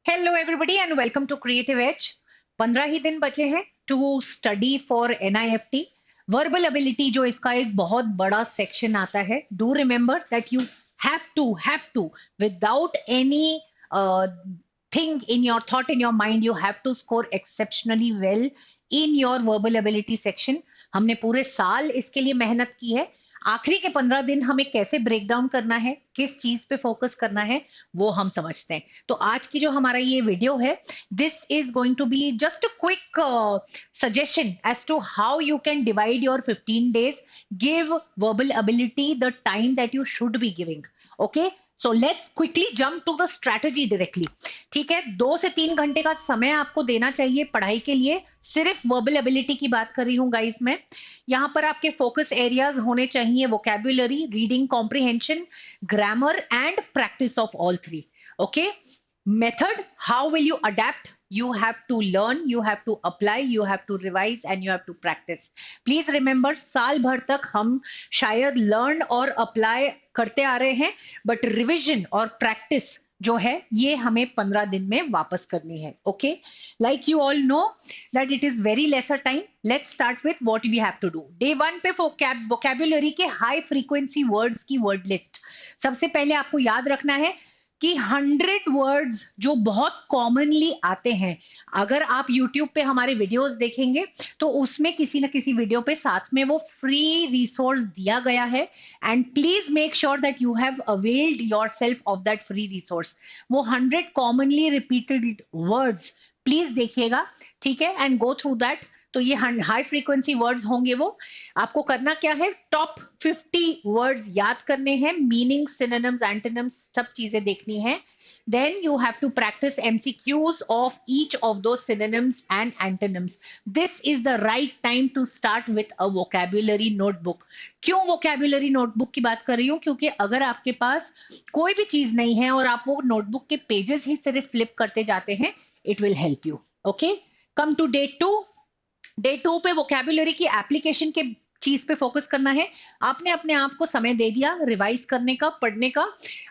Hello everybody and welcome to Creative Edge. 15 ही दिन बचे हैं to study for NIFT verbal ability, जो इसका एक बहुत बड़ा सेक्शन आता है। Do remember that you have to without anything in your thought in your mind, you have to score exceptionally well in your verbal ability section. हमने पूरे साल इसके लिए मेहनत की है। आखिरी के 15 दिन हमें कैसे ब्रेक डाउन करना है, किस चीज पे फोकस करना है, वो हम समझते हैं। तो आज की जो हमारा ये वीडियो है, this is going to be just a quick suggestion as to how you can divide your 15 days, give verbal ability the time that you should be giving. Okay, so let's quickly jump to the strategy directly. ठीक है, 2 से 3 घंटे का समय आपको देना चाहिए पढ़ाई के लिए। सिर्फ वर्बल एबिलिटी की बात कर रही हूँ गाइस मैं। यहाँ पर आपके फोकस एरियाज होने चाहिए vocabulary, reading comprehension, grammar and practice of all three. Okay, method, how will you adapt? You have to learn, you have to apply, you have to revise and you have to practice. Please remember, साल भर तक हम शायद learn और apply करते आ रहे हैं, but revision और practice जो है ये हमें 15 दिन में वापस करनी है। Okay, like you all know that it is very lesser time. Let's start with what we have to do. Day 1 पे वोकैबुलरी के हाई फ्रीक्वेंसी वर्ड्स की वर्ड लिस्ट। सबसे पहले आपको याद रखना है कि 100 वर्ड्स जो बहुत कॉमनली आते हैं। अगर आप YouTube पे हमारे वीडियोस देखेंगे तो उसमें किसी न किसी वीडियो पे साथ में वो फ्री रिसोर्स दिया गया है, and please make sure that you have availed yourself of that free resource. वो 100 कॉमनली रिपीटेड वर्ड्स प्लीज देखिएगा, ठीक है, एंड गो थ्रू दैट। तो ये हाई फ्रीक्वेंसी वर्ड्स होंगे। वो आपको करना क्या है, टॉप 50 वर्ड्स याद करने हैं, मीनिंग, सिनोनिम्स, एंटोनिम्स, सब चीजें देखनी है। Then you have to practice MCQs of each of those synonyms and antonyms. This is the right time to start with a vocabulary notebook. क्यों vocabulary notebook की बात कर रही हूँ? क्योंकि अगर आपके पास कोई भी चीज नहीं है और आप वो नोटबुक के पेजेस ही सिर्फ फ्लिप करते जाते हैं, it will help you. Okay? Come to day 2. Day 2 पे वोकैबुलरी की एप्लीकेशन के चीज पे फोकस करना है। आपने अपने आप को समय दे दिया रिवाइज करने का, पढ़ने का।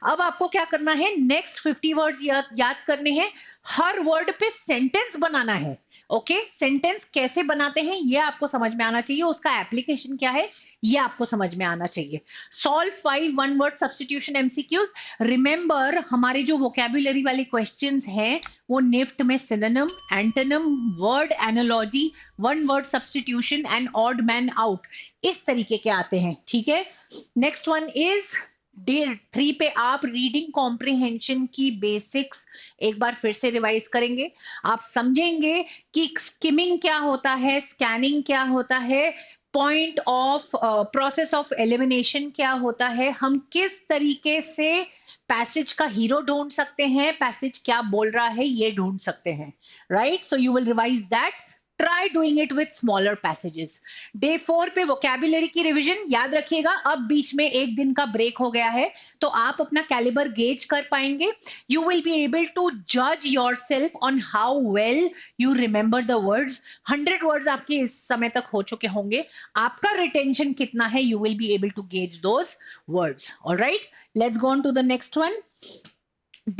अब आपको क्या करना है, नेक्स्ट 50 वर्ड्स याद करने हैं। हर वर्ड पे सेंटेंस बनाना है। ओके, सेंटेंस कैसे बनाते हैं ये आपको समझ में आना चाहिए, उसका एप्लीकेशन क्या है ये आपको समझ में आना चाहिए। Solve 5 one word substitution MCQs. Remember, हमारे जो वोकैबुलरी वाले क्वेश्चंस हैं वो निफ्ट में synonym, antonym, word analogy, one word substitution and odd man out, इस तरीके के आते हैं। ठीक है, नेक्स्ट वन इज डे 3 पे आप रीडिंग कॉम्प्रिहेंशन की बेसिक्स एक बार फिर से रिवाइज करेंगे। आप समझेंगे कि स्किमिंग क्या होता है, स्कैनिंग क्या होता है, point of process of elimination क्या होता है, हम किस तरीके से पैसेज का हीरो ढूंढ सकते हैं, पैसेज क्या बोल रहा है ये ढूंढ सकते हैं। Right, so you will revise that. Try doing it with smaller passages. Day 4 पे वोकैबुलरी की रिवीजन। याद रखिएगा, अब बीच में एक दिन का ब्रेक हो गया है तो आप अपना कैलिबर गेज कर पाएंगे। You will be able to जज yourself on how well you remember the words. 100 words आपके इस समय तक हो चुके होंगे, आपका रिटेंशन कितना है, you will be able to gauge those words. Alright, let's go on to the next one.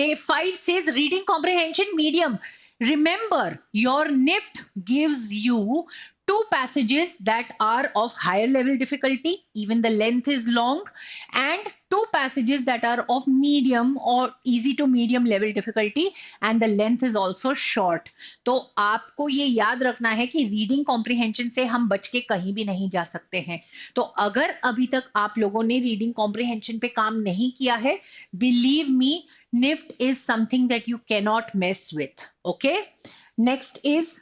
Day 5 says reading comprehension medium. Remember, your NIFT gives you 2 passages that are of higher level difficulty, even the length is long, and 2 passages that are of medium or easy to medium level difficulty, and the length is also short. तो आपको ये याद रखना है कि reading comprehension से हम बच के कहीं भी नहीं जा सकते हैं। तो अगर अभी तक आप लोगों ने रीडिंग कॉम्प्रिहेंशन पे काम नहीं किया है, believe me, NIFT is something that you cannot mess with. Okay, next is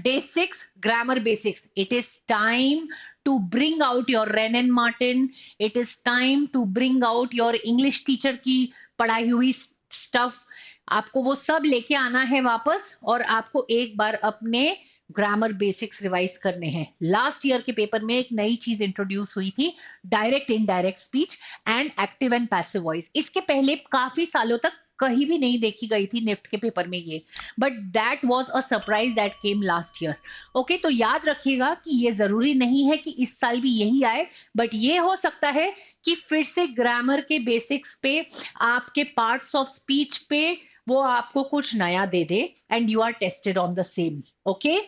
day 6, grammar basics. It is time to bring out your Wren and Martin. It is time to bring out your English teacher की पढ़ाई हुई stuff. आपको वो सब लेके आना है वापस, और आपको एक बार अपने ग्रामर बेसिक्स रिवाइज करने हैं। लास्ट ईयर के पेपर में एक नई चीज इंट्रोड्यूस हुई थी, direct indirect speech and active and passive voice. इसके पहले काफी सालों तक कहीं भी नहीं देखी गई थी निफ्ट के पेपर में ये, but that was a surprise that came last year. Okay, तो याद रखिएगा कि ये जरूरी नहीं है कि इस साल भी यही आए, बट ये हो सकता है कि फिर से ग्रामर के बेसिक्स पे, आपके पार्ट्स ऑफ स्पीच पे वो आपको कुछ नया दे दे and you are tested on the same. Okay,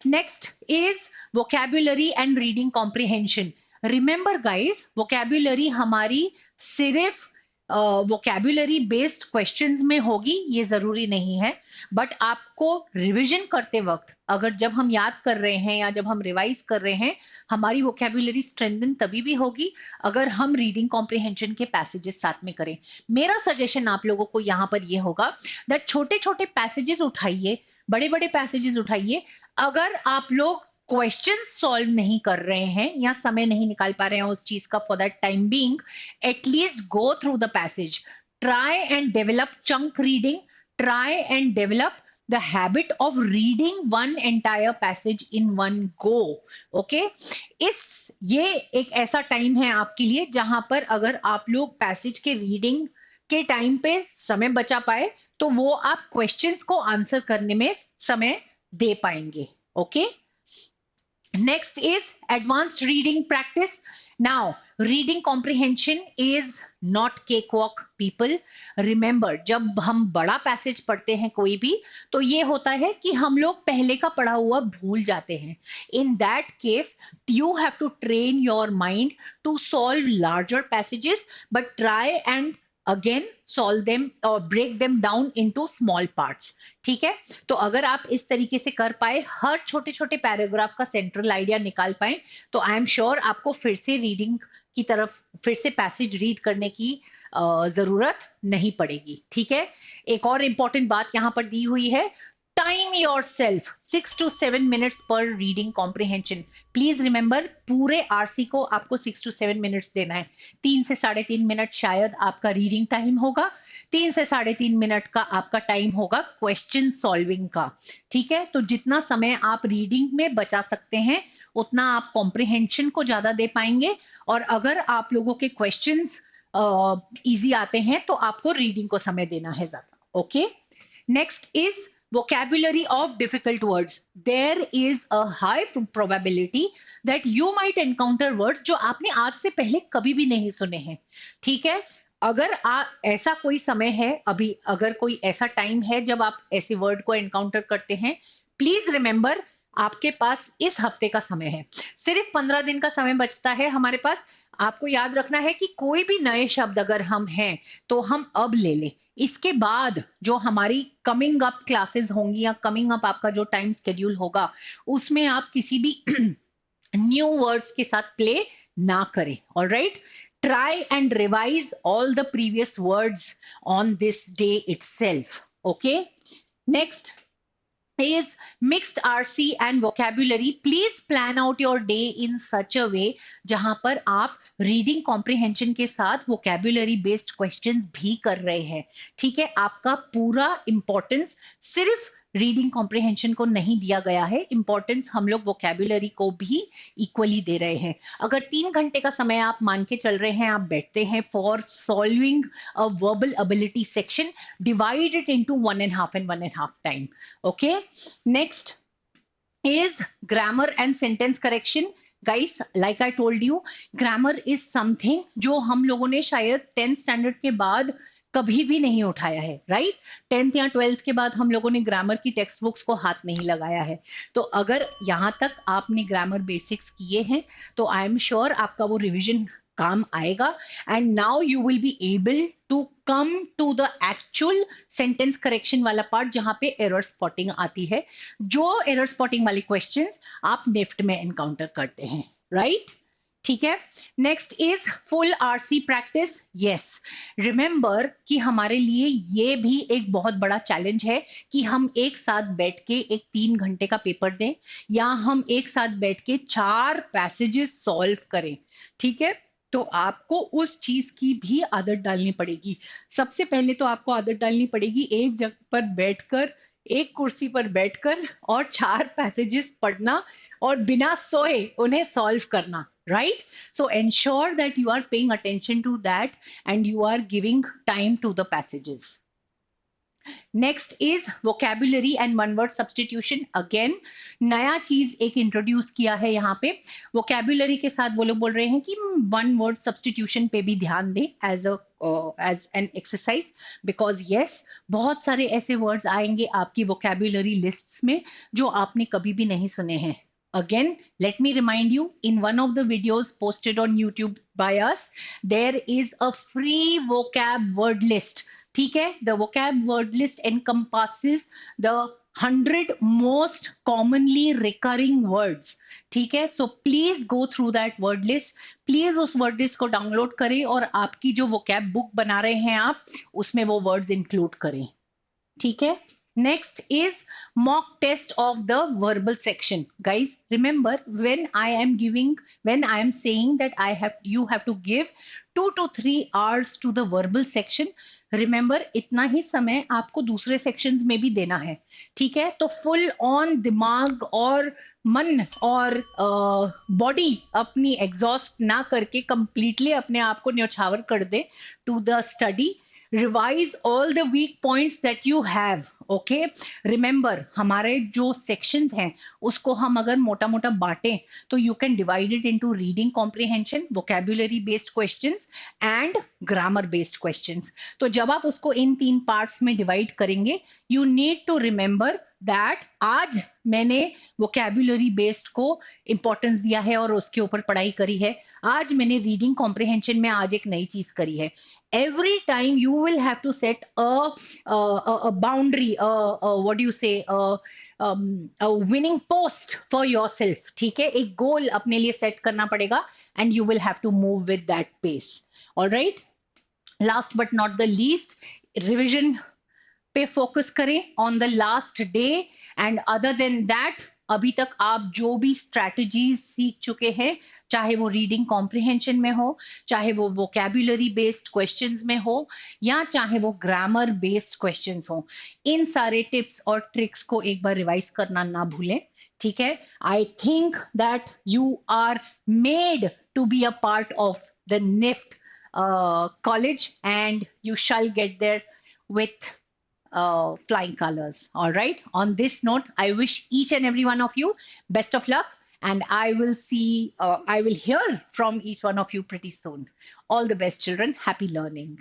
next is vocabulary and reading comprehension. Remember guys, vocabulary हमारी सिर्फ वोकैबुलरी बेस्ड क्वेश्चंस में होगी ये जरूरी नहीं है, बट आपको रिवीजन करते वक्त अगर जब हम याद कर रहे हैं या जब हम रिवाइज कर रहे हैं, हमारी वोकैबुलरी स्ट्रेंथन तभी भी होगी अगर हम रीडिंग कॉम्प्रिहेंशन के पैसेजेस साथ में करें. मेरा सजेशन आप लोगों को यहाँ पर ये होगा दैट छोटे छोटे पैसेजेस उठाइए, बड़े बड़े पैसेजेस उठाइए. अगर आप लोग क्वेश्चन सॉल्व नहीं कर रहे हैं या समय नहीं निकाल पा रहे हैं उस चीज का for that time being, at least go through the passage, try and develop chunk reading, try and develop the habit of reading one entire passage in one go. Okay, ये एक ऐसा टाइम है आपके लिए जहां पर अगर आप लोग पैसेज के रीडिंग के टाइम पे समय बचा पाए तो वो आप क्वेश्चंस को आंसर करने में समय दे पाएंगे. Okay, next is advanced reading practice. Now reading comprehension is not cakewalk people. Remember, जब हम बड़ा पैसेज पढ़ते हैं कोई भी, तो ये होता है कि हम लोग पहले का पढ़ा हुआ भूल जाते हैं. In that case, you have to train your mind to solve larger passages, but try and again solve them or break them down into small parts. ठीक है, तो अगर आप इस तरीके से कर पाए, हर छोटे छोटे पैराग्राफ का सेंट्रल आइडिया निकाल पाए, तो आई एम श्योर आपको फिर से रीडिंग की तरफ, फिर से पैसेज रीड करने की जरूरत नहीं पड़ेगी. ठीक है, एक और इंपॉर्टेंट बात यहां पर दी हुई है, टाइम योरसेल्फ 6 to 7 मिनट्स पर रीडिंग कॉम्प्रिहेंशन. प्लीज रिमेंबर, पूरे आरसी को आपको 6 to 7 मिनट्स देना है. 3 से 3.5 मिनट शायद आपका रीडिंग टाइम होगा, 3 से 3.5 मिनट का आपका टाइम होगा क्वेश्चन सॉल्विंग का. ठीक है, तो जितना समय आप रीडिंग में बचा सकते हैं उतना आप कॉम्प्रिहेंशन को ज्यादा दे पाएंगे, और अगर आप लोगों के क्वेश्चंस इजी आते हैं तो आपको रीडिंग को समय देना है ज्यादा. Okay, next is vocabulary of difficult words. There is a high probability that you might encounter words जो आपने आज से पहले कभी भी नहीं सुने हैं. ठीक है, अगर ऐसा कोई समय है, अभी अगर कोई ऐसा टाइम है जब आप ऐसे वर्ड को एनकाउंटर करते हैं, प्लीज रिमेंबर आपके पास इस हफ्ते का समय है, सिर्फ 15 दिन का समय बचता है हमारे पास. आपको याद रखना है कि कोई भी नए शब्द अगर हम हैं तो हम अब ले लें. इसके बाद जो हमारी कमिंग अप क्लासेस होंगी या कमिंग अप आपका जो टाइम शेड्यूल होगा, उसमें आप किसी भी न्यू वर्ड्स के साथ प्ले ना करें. Alright, try and revise all the previous words on this day itself. Okay, next is mixed RC and vocabulary. Please plan out your day in such a way जहां पर आप reading comprehension के साथ vocabulary based questions भी कर रहे हैं. ठीक है, आपका पूरा इंपॉर्टेंस सिर्फ रीडिंग कॉम्प्रिहेंशन को नहीं दिया गया है, इंपॉर्टेंस हम लोग वोकैबुलरी को भी इक्वली दे रहे हैं. अगर 3 घंटे का समय आप मान के चल रहे हैं, आप बैठते हैं for solving a verbal ability section, divide it into 1.5 and 1.5 time. Okay, next is grammar and sentence correction. Guys, like I told you, grammar is something जो हम लोगों ने शायद 10th स्टैंडर्ड के बाद कभी भी नहीं उठाया है. राइट, 10th या 12th के बाद हम लोगों ने ग्रामर की टेक्स्ट बुक्स को हाथ नहीं लगाया है. तो अगर यहाँ तक आपने ग्रामर बेसिक्स किए हैं तो आई एम श्योर आपका वो रिविजन काम आएगा, and now you will be able to come to the actual sentence correction वाला पार्ट जहां पे एरर स्पॉटिंग आती है, जो एरर स्पॉटिंग वाली क्वेश्चंस आप निफ्ट में एनकाउंटर करते हैं. राइट, ठीक है. Next is full RC practice. Yes, remember कि हमारे लिए ये भी एक बहुत बड़ा चैलेंज है कि हम एक साथ बैठ के एक 3 घंटे का पेपर दें या हम एक साथ बैठ के 4 पैसेजेस सॉल्व करें. ठीक है, तो आपको उस चीज की भी आदत डालनी पड़ेगी. सबसे पहले तो आपको आदत डालनी पड़ेगी एक जगह पर बैठकर, एक कुर्सी पर बैठकर और 4 पैसेजेस पढ़ना और बिना सोए उन्हें सॉल्व करना. Right, so ensure that you are paying attention to that and you are giving time to the passages. Next is vocabulary and one word substitution. Again नया चीज एक इंट्रोड्यूस किया है यहाँ पे. वोकेबुलरी के साथ वो लोग बोल रहे हैं कि वन वर्ड सब्सटीट्यूशन पे भी ध्यान दें as an exercise, because yes बहुत सारे ऐसे वर्ड्स आएंगे आपकी वोकेबुलरी लिस्ट्स में जो आपने कभी भी नहीं सुने हैं. Again, let me remind you, in one of the videos posted on YouTube by us, there is a free vocab word list. ठीक है, the vocab word list encompasses the 100 most commonly recurring words. ठीक है, so please go through that word list. Please उस word list को download करें और आपकी जो vocab बुक बना रहे हैं आप उसमें वो वर्ड्स इंक्लूड करें. ठीक है. Next is mock test of the verbal section. Guys, remember when I am saying that you have to give 2 to 3 hours to the verbal section. Remember इतना ही समय आपको दूसरे सेक्शंस में भी देना है. ठीक है, तो फुल ऑन दिमाग और मन और बॉडी अपनी एग्जॉस्ट ना करके कंप्लीटली अपने आप को न्यौछावर कर दे to the study. Revise all the weak points that you have. Okay, remember हमारे जो सेक्शंस हैं उसको हम अगर मोटा मोटा बांटें तो you can divide it into reading comprehension, vocabulary based questions and grammar based questions. तो जब आप उसको इन 3 पार्ट्स में डिवाइड करेंगे you need to remember that आज मैंने वोकेबुलरी बेस्ड को इंपॉर्टेंस दिया है और उसके ऊपर पढ़ाई करी है. आज मैंने रीडिंग कॉम्प्रिहेंशन में आज एक नई चीज करी है. Every time you will have to set a boundary, what do you say, a winning post for yourself. ठीक है, एक गोल अपने लिए सेट करना पड़ेगा and you will have to move with that pace. All right. Last but not the least, revision पे focus करें on the last day. And other than that अभी तक आप जो भी स्ट्रैटेजीज सीख चुके हैं, चाहे वो रीडिंग कॉम्प्रिहेंशन में हो, चाहे वो वोकेबुलरी बेस्ड क्वेश्चंस में हो, या चाहे वो ग्रामर बेस्ड क्वेश्चंस हो, इन सारे टिप्स और ट्रिक्स को एक बार रिवाइज करना ना भूलें. ठीक है, I think that you are made to be a part of the NIFT college and you shall get there with flying colors. All right. On this note, I wish each and every one of you best of luck, and I will hear from each one of you pretty soon. All the best, children. Happy learning.